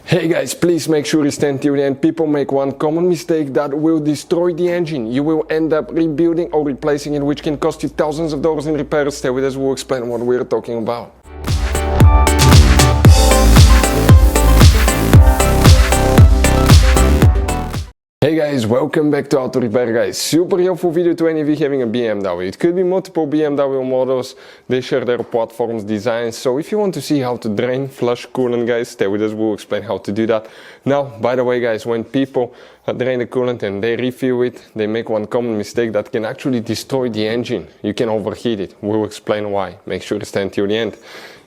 Hey guys, please make sure you stand till the end. People make one common mistake that will destroy the engine. You will end up rebuilding or replacing it, which can cost you thousands of dollars in repairs. Stay with us, we'll explain what we're talking about. Hey guys, welcome back to Auto Repair guys. Super helpful video to any of you having a BMW. It could be multiple BMW models, they share their platforms, designs. So if you want to see how to drain, flush coolant guys, stay with us, we'll explain how to do that. Now, by the way guys, when people drain the coolant and they refill it, they make one common mistake that can actually destroy the engine. You can overheat it. We'll explain why. Make sure to stand till the end.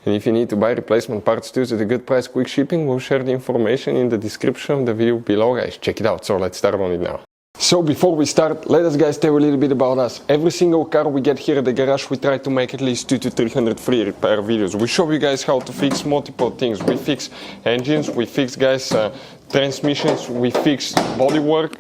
And if you need to buy replacement parts too at a good price, quick shipping, we'll share the information in the description of the video below guys. Check it out. So let's start on it now. So before we start, let us guys tell you a little bit about us. Every single car we get here at the garage, we try to make at least 200 to 300 free repair videos. We show you guys how to fix multiple things. We fix engines, we fix guys transmissions, we fix bodywork.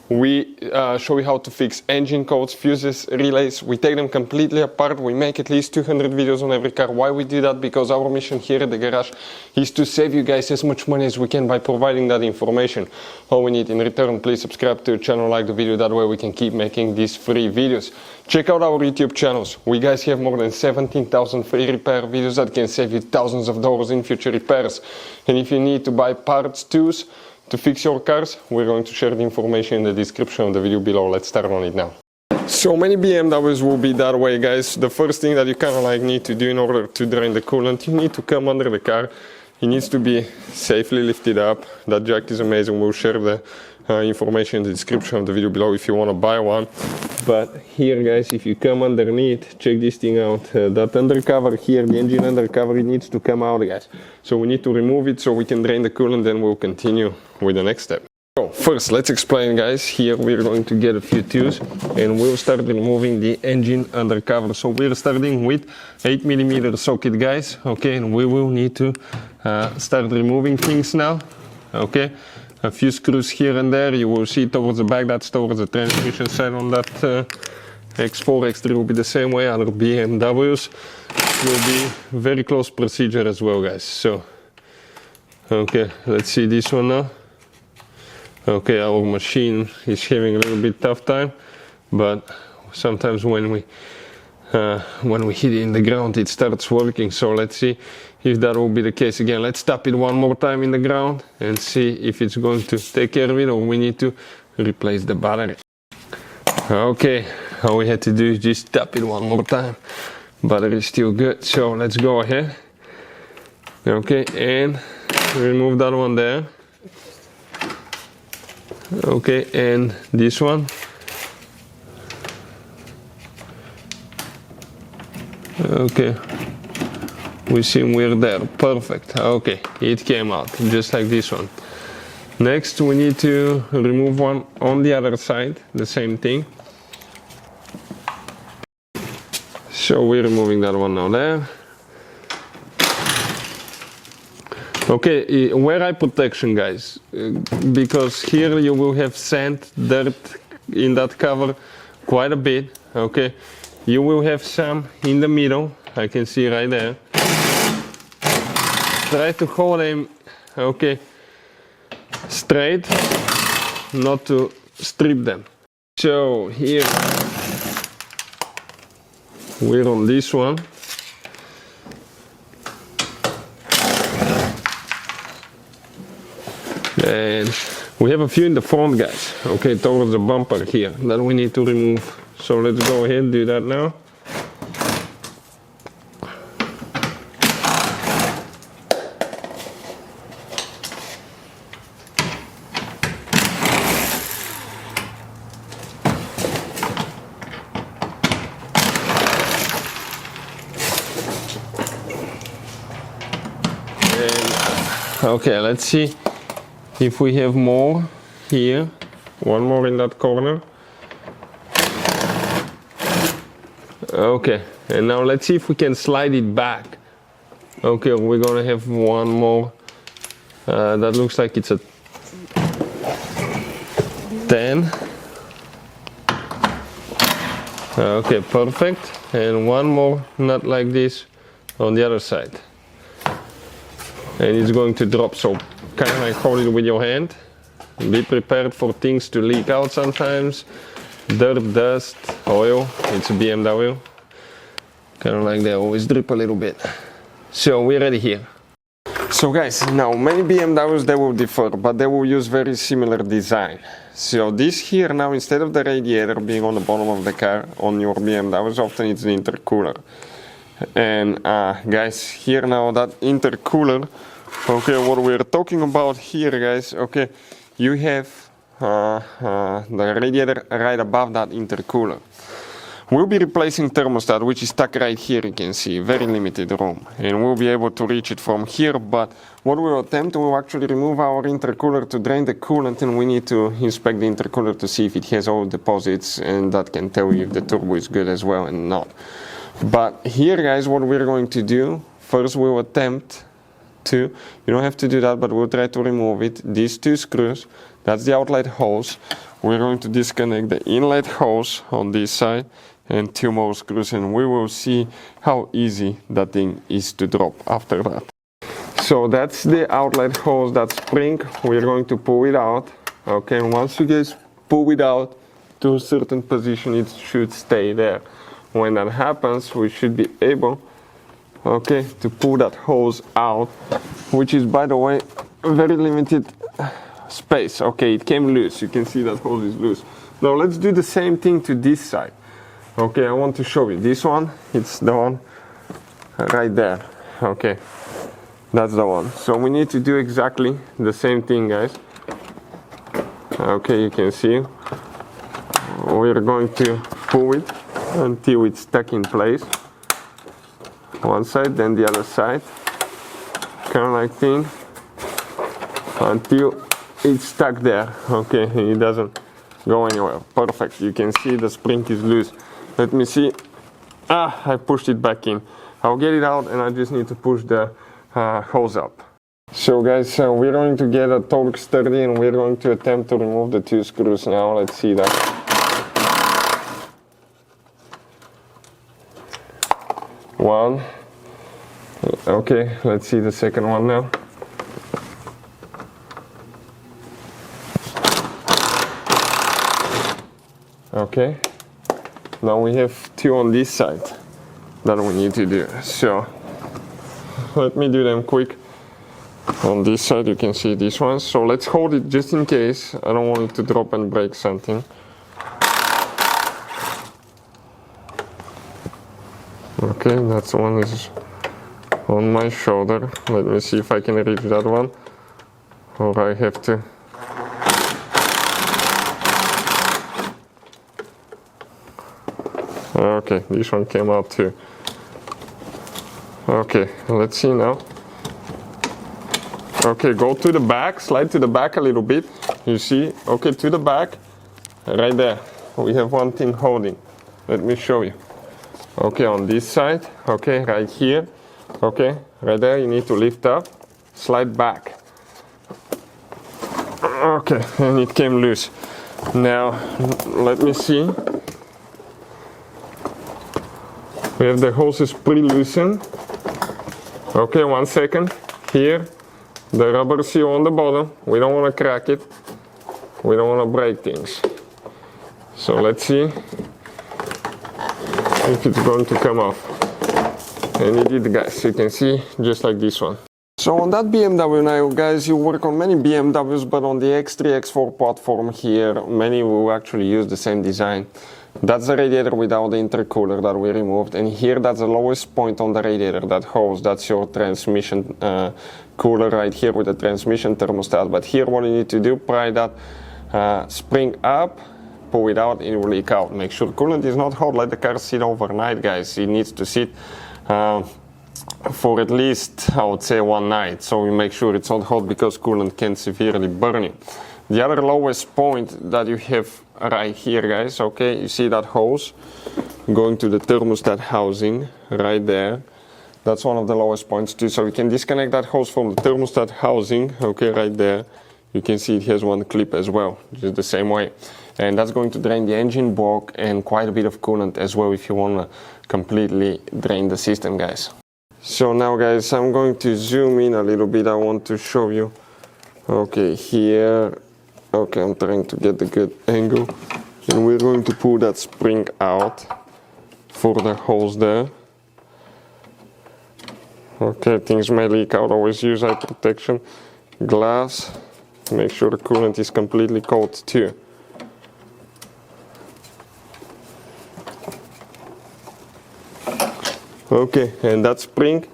We show you how to fix engine codes, fuses, relays. We take them completely apart. We make at least 200 videos on every car. Why we do that? Because our mission here at the garage is to save you guys as much money as we can by providing that information. All we need in return, please subscribe to the channel, like the video, that way we can keep making these free videos. Check out our YouTube channels. We guys have more than 17,000 free repair videos that can save you thousands of dollars in future repairs. And if you need to buy parts, tools, to fix your cars, we're going to share the information in the description of the video below. Let's start on it now. So many BMWs will be that way guys. The first thing that you kind of like need to do in order to drain the coolant, you need to come under the car. It needs to be safely lifted up. That jack is amazing. We'll share the information in the description of the video below if you want to buy one. But here guys, if you come underneath, check this thing out. That undercover here, the engine undercover, it needs to come out guys. So we need to remove it so we can drain the coolant, then we'll continue with the next step. So first let's explain guys. Here we're going to get a few tools and we'll start removing the engine undercover. So we're starting with 8mm socket guys, okay, and we will need to start removing things now, okay. A few screws here and there, you will see towards the back, that's towards the transmission side on that X4, X3 will be the same way, other BMWs will be very close procedure as well guys. So, okay, let's see this one now. Okay, our machine is having a little bit tough time, but sometimes when we hit it in the ground it starts working. So let's see if that will be the case again. Let's tap it one more time in the ground and see if it's going to take care of it or we need to replace the battery. Okay, all we had to do is just tap it one more time. Battery is still good, so let's go ahead. Okay, and remove that one there. Okay, and this one. Okay, we see we're there. Perfect. Okay, it came out just like this one. Next we need to remove one on the other side, the same thing. So we're removing that one now there. Okay, wear eye protection guys, because here you will have sand, dirt in that cover quite a bit, okay. You will have some in the middle, I can see right there. Try to hold them, okay, straight, not to strip them. So here, we're on this one. And we have a few in the front guys, okay, towards the bumper here, that we need to remove. So let's go ahead and do that now. And, okay, let's see if we have more here. One more in that corner. Okay, and now let's see if we can slide it back. Okay, we're gonna have one more. That looks like it's a 10. Okay, perfect. And one more nut like this on the other side. and it's going to drop. So kind of like hold it with your hand. Be prepared for things to leak out sometimes. Dirt, dust, oil. It's a BMW. Kind of like they always drip a little bit. So we're ready here. So guys, now many BMWs they will differ, but they will use very similar design. So this here now, instead of the radiator being on the bottom of the car on your BMWs, often it's the intercooler. And guys, here now that intercooler, okay, what we're talking about here, guys, okay, you have the radiator right above that intercooler. We'll be replacing thermostat, which is stuck right here, you can see, very limited room. And we'll be able to reach it from here, but what we'll attempt, we'll actually remove our intercooler to drain the coolant, and we need to inspect the intercooler to see if it has all deposits, and that can tell you if the turbo is good as well and not. But here, guys, what we're going to do, first we'll attempt to, you don't have to do that, but we'll try to remove it. These two screws, that's the outlet hose. We're going to disconnect the inlet hose on this side and two more screws, and we will see how easy that thing is to drop after that. So that's the outlet hose, that spring. We're going to pull it out. Okay, and once you guys pull it out to a certain position, it should stay there. When that happens, we should be able, okay, to pull that hose out, which is, by the way, very limited space. Okay, it came loose. You can see that hose is loose. Now let's do the same thing to this side. Okay, I want to show you this one. It's the one right there. Okay, that's the one. So we need to do exactly the same thing, guys. Okay, you can see we're going to pull it until it's stuck in place. One side, then the other side, kind of like thing, until it's stuck there. Okay, and it doesn't go anywhere. Perfect. You can see the spring is loose. Let me see. I pushed it back in. I'll get it out, and I just need to push the hose up. So guys, we're going to get a Torx 30, and we're going to attempt to remove the two screws now. Let's see that. One. Okay, let's see the second one now. Okay, now we have two on this side that we need to do. So let me do them quick. On this side you can see this one. So let's hold it just in case. I don't want it to drop and break something. Okay, that's one is on my shoulder. Let me see if I can reach that one, or I have to. Okay, this one came out too. Okay, let's see now. Okay, go to the back, slide to the back a little bit. You see? Okay, to the back, right there. We have one thing holding. Let me show you. Okay, on this side, okay, right here. Okay, right there, you need to lift up, slide back. Okay, and it came loose. Now, let me see. We have the hoses pre-loosened. Okay, 1 second. Here, the rubber seal on the bottom. We don't want to crack it. We don't want to break things. So let's see if it's going to come off. And it did, guys. You can see, just like this one. So on that BMW now, guys, you work on many BMWs, but on the X3, X4 platform here, many will actually use the same design. That's the radiator without the intercooler that we removed, and here that's the lowest point on the radiator, that hose, that's your transmission cooler right here with the transmission thermostat. But here what you need to do, pry that spring up, pull it out, it will leak out. Make sure coolant is not hot, let the car sit overnight, guys. It needs to sit for at least, I would say, 1 night, so we make sure it's not hot because coolant can severely burn it. The other lowest point that you have right here, guys, okay, you see that hose going to the thermostat housing right there. That's one of the lowest points too, so we can disconnect that hose from the thermostat housing, okay, right there. You can see it has one clip as well, just the same way. And that's going to drain the engine block and quite a bit of coolant as well if you want to completely drain the system, guys. So now guys, I'm going to zoom in a little bit. I want to show you. Okay, here. Okay, I'm trying to get the good angle. And we're going to pull that spring out for the holes there. Okay, things may leak out. Always use eye protection. Glass. Make sure the coolant is completely cold too. Okay, and that spring,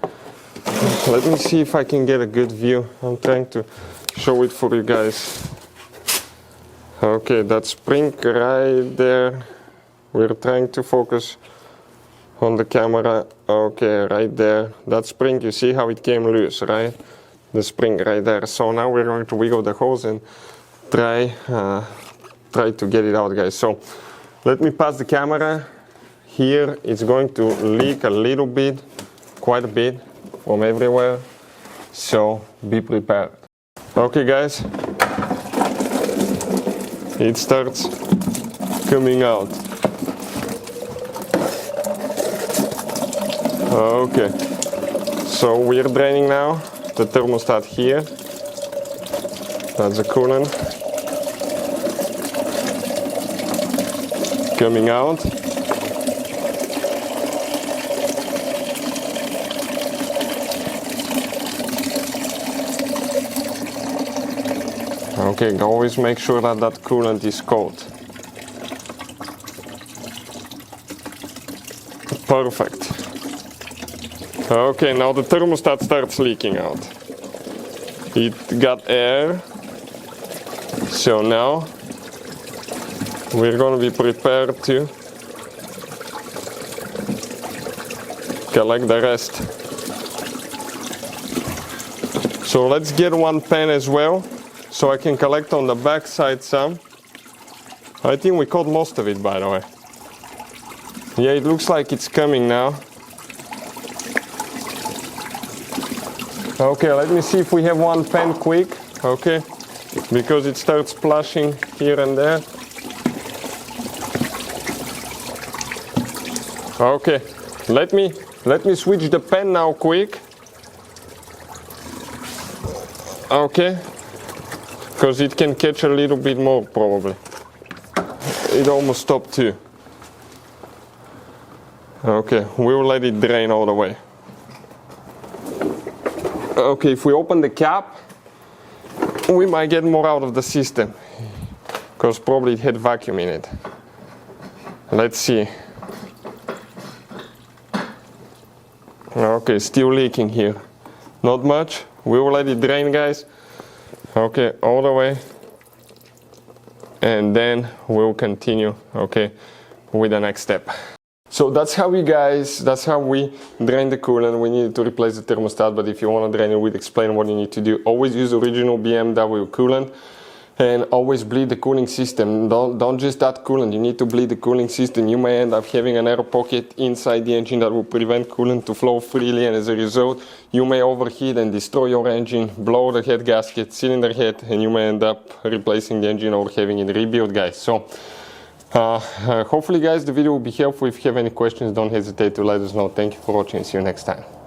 let me see if I can get a good view. I'm trying to show it for you guys. Okay, that spring right there. We're trying to focus on the camera. Okay, right there. That spring, you see how it came loose, right? The spring right there. So now we're going to wiggle the hose and try to get it out, guys. So let me pass the camera. Here it's going to leak a little bit, quite a bit from everywhere, so be prepared. Okay guys, it starts coming out. Okay, so we're draining now the thermostat here. That's the coolant coming out. Okay, always make sure that that coolant is cold. Perfect. Okay, now the thermostat starts leaking out. It got air. So now we're going to be prepared to collect the rest. So let's get one pen as well, so I can collect on the back side some. I think we caught most of it, by the way. Yeah, it looks like it's coming now. Okay, let me see if we have one pen quick. Okay, because it starts splashing here and there. Okay, let me switch the pen now quick. Okay. Because it can catch a little bit more probably. It almost stopped too. Okay, we'll let it drain all the way. Okay, if we open the cap, we might get more out of the system. Because probably it had vacuum in it. Let's see. Okay, still leaking here. Not much. We will let it drain, guys. Okay, all the way, and then we'll continue, okay, with the next step. So that's how we drain the coolant. We need to replace the thermostat, but if you want to drain it, we'll explain what you need to do. Always use original BMW coolant, and always bleed the cooling system. Don't just add coolant, you need to bleed the cooling system. You may end up having an air pocket inside the engine that will prevent coolant to flow freely, and as a result you may overheat and destroy your engine, blow the head gasket, cylinder head, and you may end up replacing the engine or having it rebuilt, guys. So hopefully guys the video will be helpful. If you have any questions, don't hesitate to let us know. Thank you for watching, see you next time.